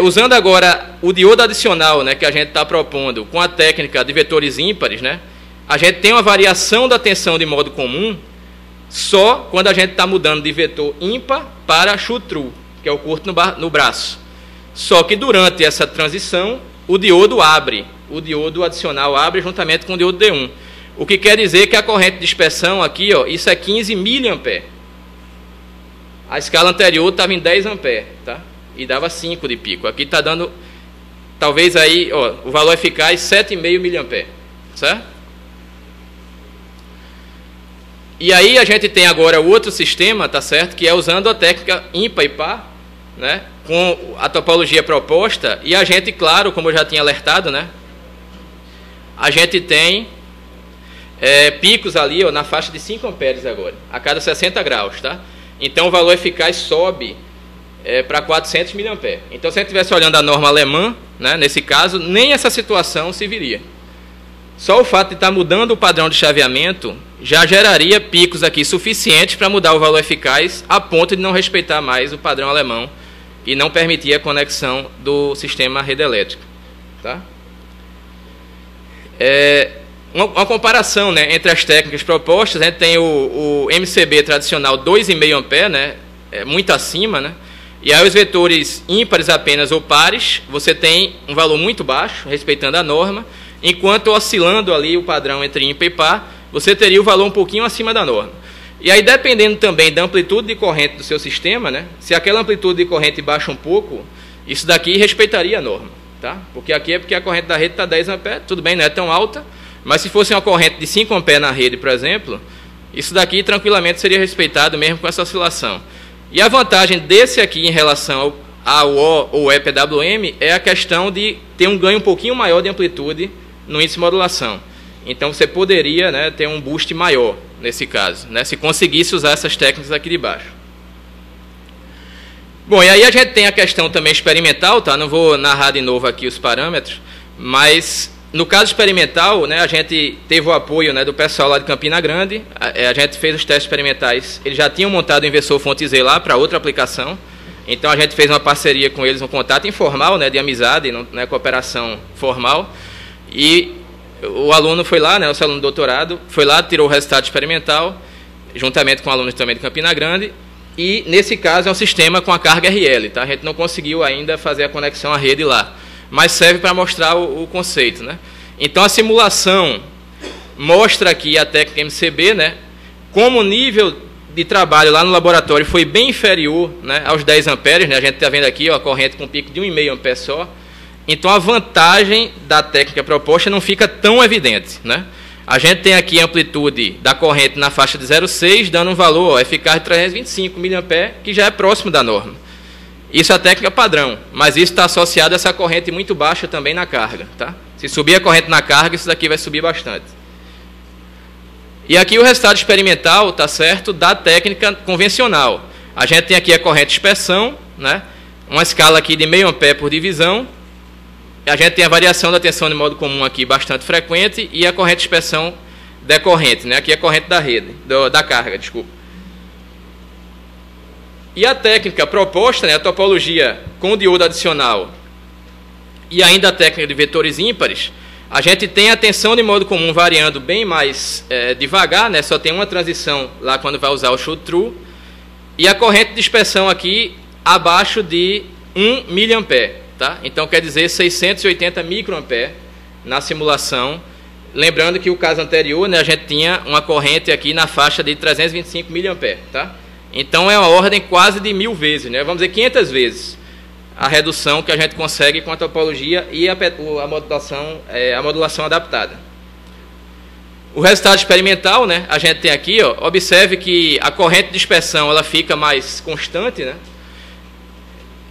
Usando agora o diodo adicional, né, que a gente está propondo com a técnica de vetores ímpares, né, a gente tem uma variação da tensão de modo comum só quando a gente está mudando de vetor ímpar para shoot through, que é o curto no braço. Só que durante essa transição, o diodo abre, o diodo adicional abre juntamente com o diodo D1. O que quer dizer que a corrente de dispersão aqui, ó, isso é 15 mA. A escala anterior estava em 10 A, tá? E dava 5 de pico. Aqui está dando, talvez aí, ó, o valor eficaz 7,5 mA, certo? E aí a gente tem agora o outro sistema, tá certo? Que é usando a técnica ímpar e par, né? Com a topologia proposta. E a gente, claro, como eu já tinha alertado, né? A gente tem picos ali, ó, na faixa de 5 amperes agora, a cada 60 graus, tá? Então o valor eficaz sobe para 400 mA. Então se a gente estivesse olhando a norma alemã, né, nesse caso, nem essa situação se viria. Só o fato de estar mudando o padrão de chaveamento já geraria picos aqui suficientes para mudar o valor eficaz a ponto de não respeitar mais o padrão alemão e não permitir a conexão do sistema rede elétrica. Tá? Uma comparação, né, entre as técnicas propostas, a gente tem o MCB tradicional 2,5 A, né, muito acima, né, e aí os vetores ímpares apenas ou pares, você tem um valor muito baixo, respeitando a norma, enquanto oscilando ali o padrão entre ímpar e par, você teria o valor um pouquinho acima da norma. E aí, dependendo também da amplitude de corrente do seu sistema, né, se aquela amplitude de corrente baixa um pouco, isso daqui respeitaria a norma. Tá? Porque aqui é porque a corrente da rede está 10 A, tudo bem, não é tão alta, mas se fosse uma corrente de 5 A na rede, por exemplo, isso daqui tranquilamente seria respeitado mesmo com essa oscilação. E a vantagem desse aqui em relação ao O ou EPWM é a questão de ter um ganho um pouquinho maior de amplitude no índice de modulação. Então você poderia, né, ter um boost maior nesse caso, né, se conseguisse usar essas técnicas aqui de baixo. Bom, e aí a gente tem a questão também experimental, tá? Não vou narrar de novo aqui os parâmetros, mas no caso experimental, né, a gente teve o apoio, né, do pessoal lá de Campina Grande, a gente fez os testes experimentais, eles já tinham montado o inversor fonte Z lá para outra aplicação, então a gente fez uma parceria com eles, um contato informal, né, de amizade, não é cooperação formal, e o aluno foi lá, né, o seu aluno de doutorado, foi lá, tirou o resultado experimental, juntamente com alunos também de Campina Grande, e nesse caso é um sistema com a carga RL, tá? A gente não conseguiu ainda fazer a conexão à rede lá, mas serve para mostrar o conceito, né? Então a simulação mostra aqui a técnica MCB, né, como o nível de trabalho lá no laboratório foi bem inferior, né, aos 10 amperes, né? A gente está vendo aqui, ó, a corrente com pico de 1,5 ampere só. Então a vantagem da técnica proposta não fica tão evidente, né? A gente tem aqui a amplitude da corrente na faixa de 0,6, dando um valor, ó, eficaz de 325 mA, que já é próximo da norma. Isso é a técnica padrão, mas isso está associado a essa corrente muito baixa também na carga. Tá? Se subir a corrente na carga, isso daqui vai subir bastante. E aqui o resultado experimental, tá certo, da técnica convencional. A gente tem aqui a corrente de dispersão, né? Uma escala aqui de meio ampere por divisão. A gente tem a variação da tensão de modo comum aqui bastante frequente e a corrente de dispersão decorrente, né? Aqui é a corrente da rede, da carga, desculpa. E a técnica proposta, né, a topologia com o diodo adicional e ainda a técnica de vetores ímpares, a gente tem a tensão de modo comum variando bem mais devagar, né, só tem uma transição lá quando vai usar o shoot through, e a corrente de dispersão aqui abaixo de 1 mA. Tá? Então, quer dizer 680 microampere na simulação. Lembrando que o caso anterior, né, a gente tinha uma corrente aqui na faixa de 325 mA. Tá? Então, é uma ordem quase de 1000 vezes, né? Vamos dizer 500 vezes a redução que a gente consegue com a topologia e a modulação adaptada. O resultado experimental, né, a gente tem aqui, ó, observe que a corrente de dispersão ela fica mais constante,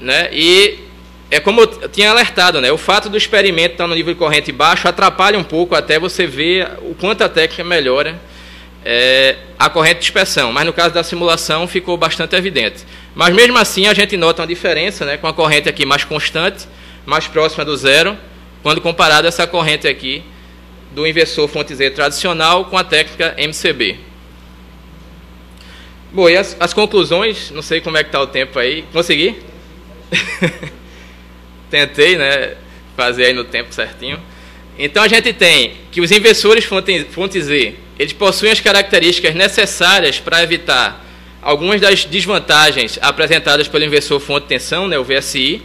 né, e é como eu tinha alertado, né? O fato do experimento estar no nível de corrente baixo atrapalha um pouco até você ver o quanto a técnica melhora a corrente de dispersão. Mas no caso da simulação ficou bastante evidente. Mas mesmo assim a gente nota uma diferença, né, com a corrente aqui mais constante, mais próxima do zero, quando comparado a essa corrente aqui do inversor fonte Z tradicional com a técnica MCB. Bom, e as conclusões, não sei como é que está o tempo aí. Consegui? tentei, né, fazer aí no tempo certinho. Então a gente tem que os inversores fonte Z, eles possuem as características necessárias para evitar algumas das desvantagens apresentadas pelo inversor fonte tensão, né, o VSI.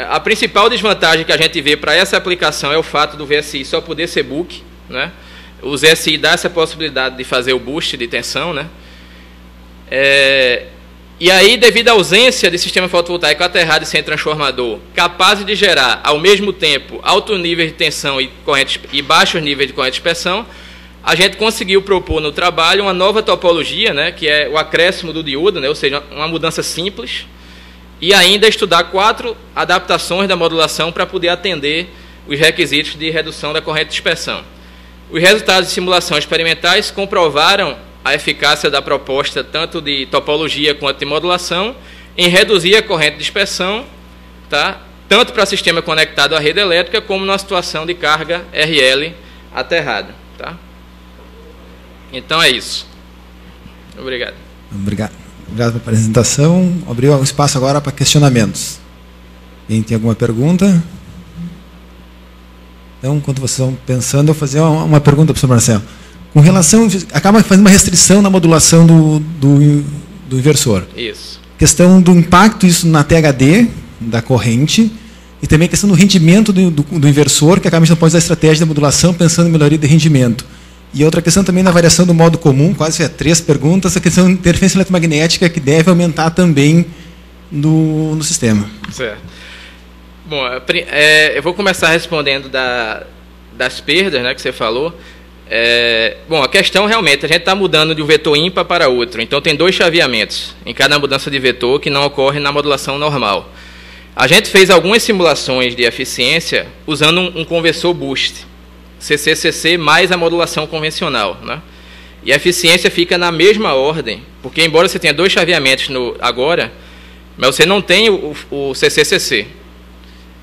A principal desvantagem que a gente vê para essa aplicação é o fato do VSI só poder ser book, né? O ZSI dá essa possibilidade de fazer o boost de tensão, né? E aí, devido à ausência de sistema fotovoltaico aterrado e sem transformador, capaz de gerar, ao mesmo tempo, alto nível de tensão e baixos níveis de corrente de dispersão, a gente conseguiu propor no trabalho uma nova topologia, né, que é o acréscimo do diodo, né, ou seja, uma mudança simples, e ainda estudar 4 adaptações da modulação para poder atender os requisitos de redução da corrente de dispersão. Os resultados de simulações experimentais comprovaram a eficácia da proposta tanto de topologia quanto de modulação em reduzir a corrente de dispersão, tá? Tanto para sistema conectado à rede elétrica como numa situação de carga RL aterrada. Tá? Então é isso. Obrigado. Obrigado pela apresentação. Abriu um espaço agora para questionamentos. Quem tem alguma pergunta? Então, enquanto vocês estão pensando, eu vou fazer uma pergunta para o professor Marcelo. Com relação, acaba fazendo uma restrição na modulação do inversor. Isso. Questão do impacto isso na THD da corrente e também a questão do rendimento do inversor, que acaba a gente não pode usar a estratégia da modulação pensando em melhoria de rendimento. E outra questão também na variação do modo comum, quase 3 perguntas, a questão da interferência eletromagnética que deve aumentar também no sistema. Certo. Bom, eu vou começar respondendo das perdas, né, que você falou. Bom, a questão realmente, a gente está mudando de um vetor ímpar para outro, então tem 2 chaveamentos em cada mudança de vetor que não ocorre na modulação normal. A gente fez algumas simulações de eficiência usando um conversor boost, CCCC mais a modulação convencional, né? E a eficiência fica na mesma ordem, porque embora você tenha 2 chaveamentos agora, mas você não tem o CCCC.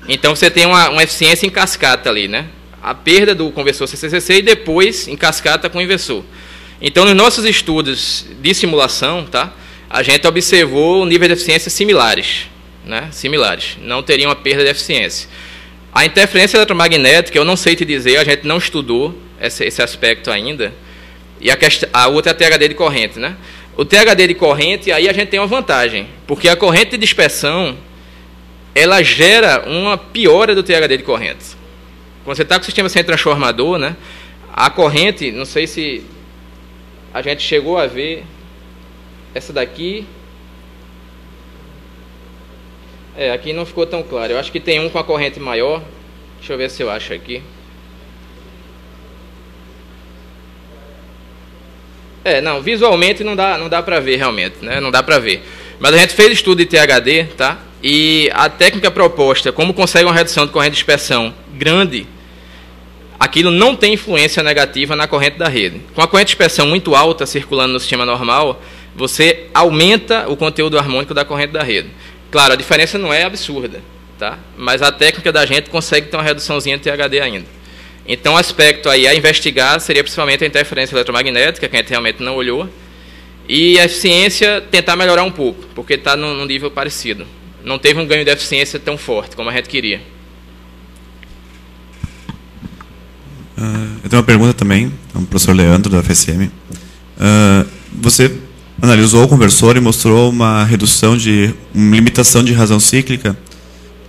Então você tem uma eficiência em cascata ali, né? A perda do conversor CCCC e depois em cascata com o inversor. Então, nos nossos estudos de simulação, tá, a gente observou níveis de eficiência similares, né? Similares. Não teria uma perda de eficiência. A interferência eletromagnética, eu não sei te dizer, a gente não estudou esse aspecto ainda. E a outra é a THD de corrente, né? O THD de corrente, aí a gente tem uma vantagem, porque a corrente de dispersão, ela gera uma piora do THD de corrente. Quando você está com o sistema sem transformador, né, a corrente, não sei se a gente chegou a ver essa daqui. Aqui não ficou tão claro. Eu acho que tem um com a corrente maior. Deixa eu ver se eu acho aqui. Não, visualmente não dá para ver realmente, né? Não dá para ver. Mas a gente fez estudo de THD, tá? E a técnica proposta, como consegue uma redução de corrente de dispersão grande, aquilo não tem influência negativa na corrente da rede. Com a corrente de dispersão muito alta circulando no sistema normal, você aumenta o conteúdo harmônico da corrente da rede. Claro, a diferença não é absurda, tá? Mas a técnica da gente consegue ter uma reduçãozinha de THD ainda. Então, o aspecto aí a investigar seria principalmente a interferência eletromagnética, que a gente realmente não olhou, e a eficiência tentar melhorar um pouco, porque está num nível parecido. Não teve um ganho de eficiência tão forte como a gente queria. Eu tenho uma pergunta também, o professor Leandro, da FSM. Você analisou o conversor e mostrou uma limitação de razão cíclica.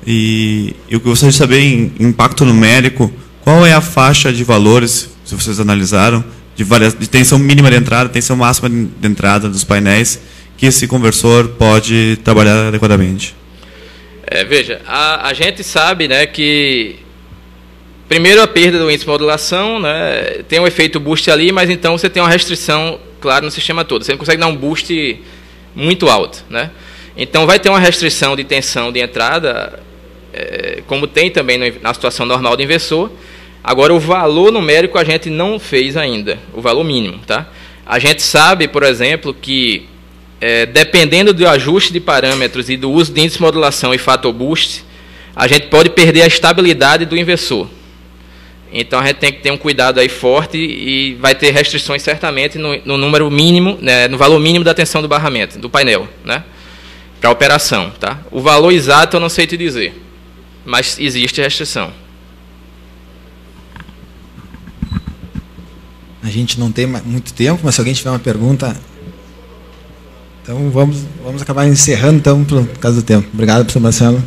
E eu gostaria de saber, em impacto numérico, qual é a faixa de valores, se vocês analisaram, de tensão mínima de entrada, tensão máxima de entrada dos painéis, que esse conversor pode trabalhar adequadamente? Veja, a gente sabe, né, que primeiro a perda do índice de modulação, né, tem um efeito boost ali, mas então você tem uma restrição, claro, no sistema todo. Você não consegue dar um boost muito alto, né? Então vai ter uma restrição de tensão de entrada, como tem também na situação normal do inversor. Agora, o valor numérico a gente não fez ainda, o valor mínimo, tá? A gente sabe, por exemplo, que dependendo do ajuste de parâmetros e do uso de índice de modulação e fator boost, a gente pode perder a estabilidade do inversor. Então, a gente tem que ter um cuidado aí forte e vai ter restrições certamente no número mínimo, né, no valor mínimo da tensão do barramento, do painel, né, para a operação, tá? O valor exato eu não sei te dizer. mas existe restrição. A gente não tem muito tempo, mas se alguém tiver uma pergunta... Então, vamos acabar encerrando, então, por causa do tempo. Obrigado, professor Marcelo.